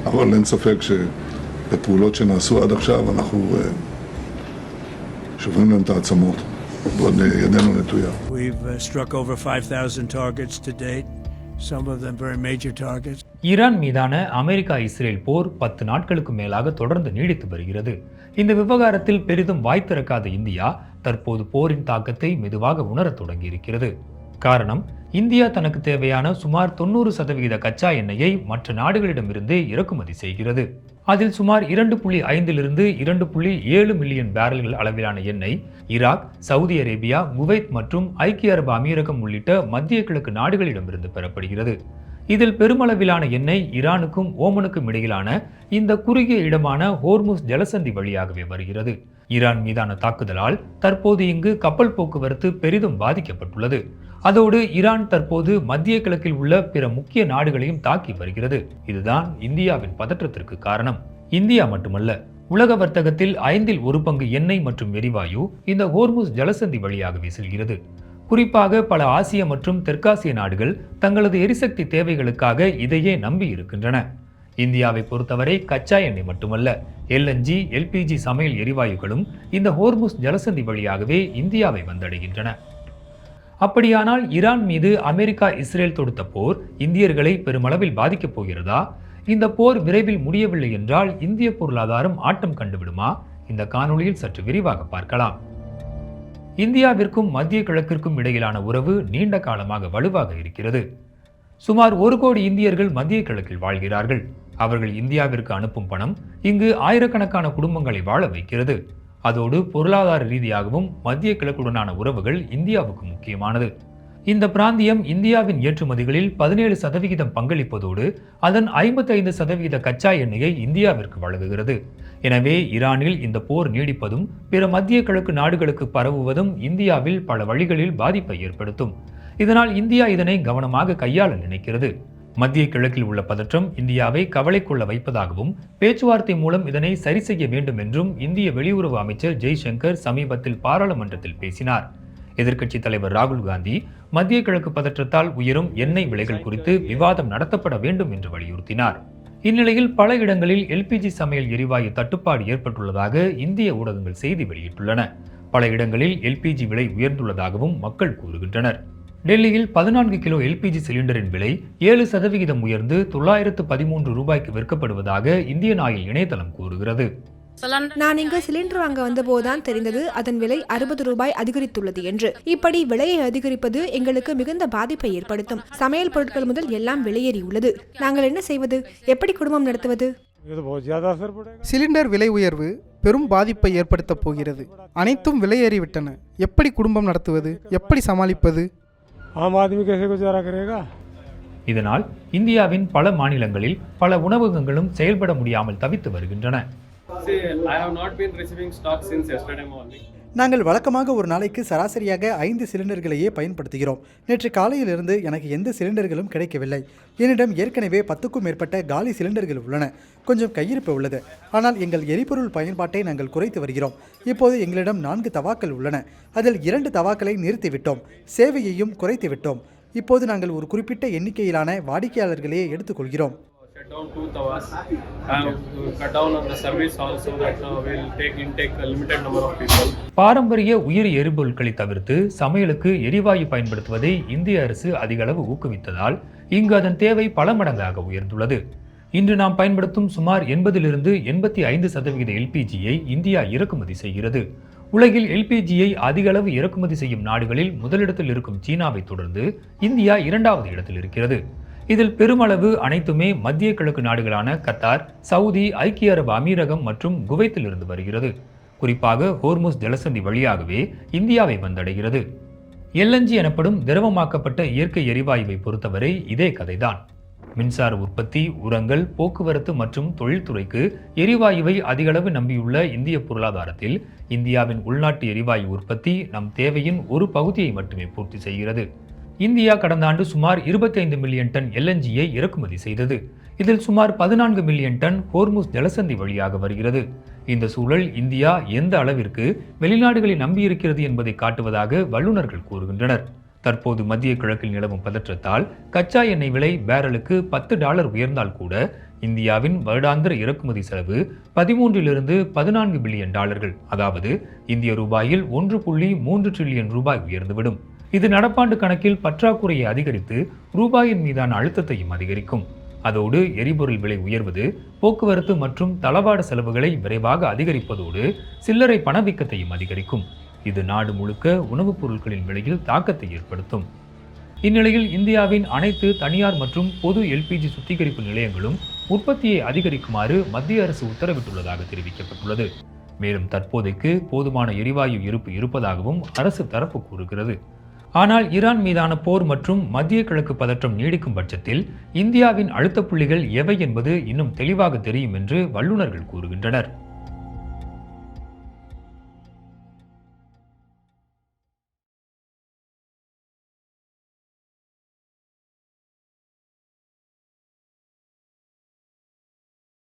אבל אין ספק שבפעולות שנעשו עד עכשיו אנחנו שוברים להם את העצמות, ועוד ידנו נטויה. We've struck over 5,000 targets to date, some of them very major targets. Iran மீதான America Israel போர் 10 நாட்களுக்கு மேலாக தொடர்ந்து நீடித்து வருகிறது. இந்த விவகாரத்தில் பெரிதும் வாய் திறக்காத இந்தியா தற்போது போரின் தாக்கத்தை மெதுவாக உணரத் தொடங்கியிருக்கிறது. காரணம், இந்தியா தனக்கு தேவையான சுமார் 90% கச்சா எண்ணெயை மற்ற நாடுகளிடமிருந்து இறக்குமதி செய்கிறது. அதில் சுமார் 2.5 to 2.7 மில்லியன் பேரல்கள் அளவிலான எண்ணெய் ஈராக், சவுதி அரேபியா, குவைத் மற்றும் ஐக்கிய அரபு அமீரகம் உள்ளிட்ட மத்திய கிழக்கு நாடுகளிடமிருந்து பெறப்படுகிறது. இதில் பெருமளவிலான எண்ணெய் ஈரானுக்கும் ஓமனுக்கும் இடையிலான இந்த குறுகிய இடமான ஹோர்முஸ் ஜலசந்தி வழியாகவே வருகிறது. ஈரான் மீதான தாக்குதலால் தற்போது இங்கு கப்பல் போக்குவரத்து பெரிதும் பாதிக்கப்பட்டுள்ளது. அதோடு ஈரான் தற்போது மத்திய கிழக்கில் உள்ள பிற முக்கிய நாடுகளையும் தாக்கி வருகிறது. இதுதான் இந்தியாவின் பதற்றத்திற்கு காரணம். இந்தியா மட்டுமல்ல, உலக வர்த்தகத்தில் 1/5 பங்கு எண்ணெய் மற்றும் எரிவாயு இந்த ஹோர்முஸ் ஜலசந்தி வழியாகவே செல்கிறது. குறிப்பாக பல ஆசிய மற்றும் தெற்காசிய நாடுகள் தங்களது எரிசக்தி தேவைகளுக்காக இதையே நம்பி இருக்கின்றன. இந்தியாவை பொறுத்தவரை கச்சா எண்ணெய் மட்டுமல்ல, LNG, LPG சமையல் எரிவாயுகளும் இந்த ஹோர்முஸ் ஜலசந்தி வழியாகவே இந்தியாவை வந்தடைகின்றன. அப்படியானால் ஈரான் மீது அமெரிக்கா இஸ்ரேல் தொடுத்த போர் இந்தியர்களை பெருமளவில் பாதிக்கப் போகிறதா? இந்த போர் விரைவில் முடியவில்லை என்றால் இந்திய பொருளாதாரம் ஆட்டம் கண்டுவிடுமா? இந்த காணொளியில் சற்று விரிவாக பார்க்கலாம். இந்தியாவிற்கும் மத்திய கிழக்கிற்கும் இடையிலான உறவு நீண்ட காலமாக வலுவாக இருக்கிறது. சுமார் 1 கோடி இந்தியர்கள் மத்திய கிழக்கில் வாழ்கிறார்கள். அவர்கள் இந்தியாவிற்கு அனுப்பும் பணம் இங்கு ஆயிரக்கணக்கான குடும்பங்களை வாழ வைக்கிறது. அதோடு பொருளாதார ரீதியாகவும் மத்திய கிழக்குடனான உறவுகள் இந்தியாவுக்கு முக்கியமானது. இந்த பிராந்தியம் இந்தியாவின் ஏற்றுமதிகளில் 17% பங்களிப்பதோடு அதன் 55% கச்சா எண்ணெயை இந்தியாவிற்கு வழங்குகிறது. எனவே ஈரானில் இந்த போர் நீடிப்பதும் பிற மத்திய கிழக்கு நாடுகளுக்கு பரவுவதும் இந்தியாவில் பல வழிகளில் பாதிப்பை ஏற்படுத்தும். இதனால் இந்தியா இதனை கவனமாக கையாள நினைக்கிறது. மத்திய கிழக்கில் உள்ள பதற்றம் இந்தியாவை கவலை கொள்ள வைப்பதாகவும் பேச்சுவார்த்தை மூலம் இதனை சரி செய்ய வேண்டும் என்றும் இந்திய வெளியுறவு அமைச்சர் ஜெய்சங்கர் சமீபத்தில் பாராளுமன்றத்தில் பேசினார். எதிர்க்கட்சித் தலைவர் ராகுல் காந்தி மத்திய கிழக்கு பதற்றத்தால் உயரும் எண்ணெய் விலைகள் குறித்து விவாதம் நடத்தப்பட வேண்டும் என்று வலியுறுத்தினார். இந்நிலையில் பல இடங்களில் LPG சமையல் எரிவாயு தட்டுப்பாடு ஏற்பட்டுள்ளதாக இந்திய ஊடகங்கள் செய்தி வெளியிட்டுள்ளன. பல இடங்களில் LPG விலை உயர்ந்துள்ளதாகவும் மக்கள் கூறுகின்றனர். டெல்லியில் 14 கிலோ LPG சிலிண்டரின் விலை 7% உயர்ந்து 913 ரூபாய்க்கு விற்கப்படுவதாக இந்தியன் ஆயில் இணையதளம் கூறுகிறது. நான் இங்கு சிலிண்டர் வாங்க வந்தபோதுதான் தெரிந்தது அதன் விலை 60 ரூபாய் அதிகரித்துள்ளது என்று. இப்படி விலையை அதிகரிப்பது எங்களுக்கு மிகுந்த பாதிப்பை ஏற்படுத்தும். சமையல் பொருட்கள் முதல் எல்லாம் விலையேறியுள்ளது. நாங்கள் என்ன செய்வது? எப்படி குடும்பம் நடத்துவது? சிலிண்டர் விலை உயர்வு பெரும் பாதிப்பை ஏற்படுத்தப் போகிறது. அனைத்தும் விலையேறிவிட்டன. எப்படி குடும்பம் நடத்துவது? எப்படி சமாளிப்பது? இதனால் இந்தியாவின் பல மாநிலங்களில் பல உணவகங்களும் செயல்பட முடியாமல் தவித்து வருகின்றன. நாங்கள் வழக்கமாக ஒரு நாளைக்கு சராசரியாக 5 சிலிண்டர்களையே பயன்படுத்துகிறோம். நேற்று காலையிலிருந்து எனக்கு எந்த சிலிண்டர்களும் கிடைக்கவில்லை. என்னிடம் ஏற்கனவே 10க்கும் மேற்பட்ட காலி சிலிண்டர்கள் உள்ளன. கொஞ்சம் கையிருப்பு உள்ளது. ஆனால் எங்கள் எரிபொருள் பயன்பாட்டை நாங்கள் குறைத்து வருகிறோம். இப்போது எங்களிடம் 4 தவாக்கள் உள்ளன. அதில் 2 தவாக்களை நிறுத்திவிட்டோம். சேவையையும் குறைத்து விட்டோம். இப்போது நாங்கள் ஒரு குறிப்பிட்ட எண்ணிக்கையிலான வாடிக்கையாளர்களையே எடுத்துக்கொள்கிறோம். பாரம்பரிய உயிரி எரிபொருட்களை தவிர்த்து சமையலுக்கு எரிவாயு பயன்படுத்துவதை இந்திய அரசு அதிக அளவு ஊக்குவித்ததால் இங்கு அதன் தேவை பல மடங்காக உயர்ந்துள்ளது. இன்று நாம் பயன்படுத்தும் சுமார் 80 to 85% LPGயை இந்தியா இறக்குமதி செய்கிறது. உலகில் LPGயை அதிக அளவு இறக்குமதி செய்யும் நாடுகளில் முதலிடத்தில் இருக்கும் சீனாவை தொடர்ந்து இந்தியா 2வது இடத்தில் இருக்கிறது. இதில் பெருமளவு அனைத்துமே மத்திய கிழக்கு நாடுகளான கத்தார், சவுதி, ஐக்கிய அரபு அமீரகம் மற்றும் குவைத்தில் இருந்து வருகிறது. குறிப்பாக ஹோர்முஸ் ஜலசந்தி வழியாகவே இந்தியாவை வந்தடைகிறது. LNG எனப்படும் திரவமாக்கப்பட்ட இயற்கை எரிவாயுவை பொறுத்தவரை இதே கதைதான். மின்சார உற்பத்தி, உரங்கள், போக்குவரத்து மற்றும் தொழில்துறைக்கு எரிவாயுவை அதிகளவு நம்பியுள்ள இந்திய பொருளாதாரத்தில் இந்தியாவின் உள்நாட்டு எரிவாயு உற்பத்தி நம் தேவையின் ஒரு பகுதியை மட்டுமே பூர்த்தி செய்கிறது. இந்தியா கடந்த ஆண்டு சுமார் 25 மில்லியன் டன் LNGயை இறக்குமதி செய்தது. இதில் சுமார் 14 மில்லியன் டன் ஹோர்முஸ் ஜலசந்தி வழியாக வருகிறது. இந்த சூழல் இந்தியா எந்த அளவிற்கு வெளிநாடுகளை நம்பியிருக்கிறது என்பதை காட்டுவதாக வல்லுநர்கள் கூறுகின்றனர். தற்போது மத்திய கிழக்கில் நிலவும் பதற்றத்தால் கச்சா எண்ணெய் விலை பேரலுக்கு $10 உயர்ந்தால் கூட இந்தியாவின் வருடாந்திர இறக்குமதி செலவு 13 to 14 பில்லியன் டாலர்கள், அதாவது இந்திய ரூபாயில் 1.3 டிரில்லியன் ரூபாய் உயர்ந்துவிடும். இது நடப்பாண்டு கணக்கில் பற்றாக்குறையை அதிகரித்து ரூபாயின் மீதான அழுத்தத்தையும் அதிகரிக்கும். அதோடு எரிபொருள் விலை உயர்வது போக்குவரத்து மற்றும் தளவாட செலவுகளை விரைவாக அதிகரிப்பதோடு சில்லறை பணவீக்கத்தையும் அதிகரிக்கும். இது நாடு முழுக்க உணவுப் பொருட்களின் விலையில் தாக்கத்தை ஏற்படுத்தும். இந்நிலையில் இந்தியாவின் அனைத்து தனியார் மற்றும் பொது LPG சுத்திகரிப்பு நிலையங்களும் உற்பத்தியை அதிகரிக்குமாறு மத்திய அரசு உத்தரவிட்டுள்ளதாக தெரிவிக்கப்பட்டுள்ளது. மேலும் தற்போதைக்கு போதுமான எரிவாயு இருப்பு இருப்பதாகவும் அரசு தரப்பு கூறுகிறது. ஆனால் ஈரான் மீதான போர் மற்றும் மத்திய கிழக்கு பதற்றம் நீடிக்கும் பட்சத்தில் இந்தியாவின் அழுத்த புள்ளிகள் எவை என்பது இன்னும் தெளிவாக தெரியும் என்று வல்லுநர்கள் கூறுகின்றனர்.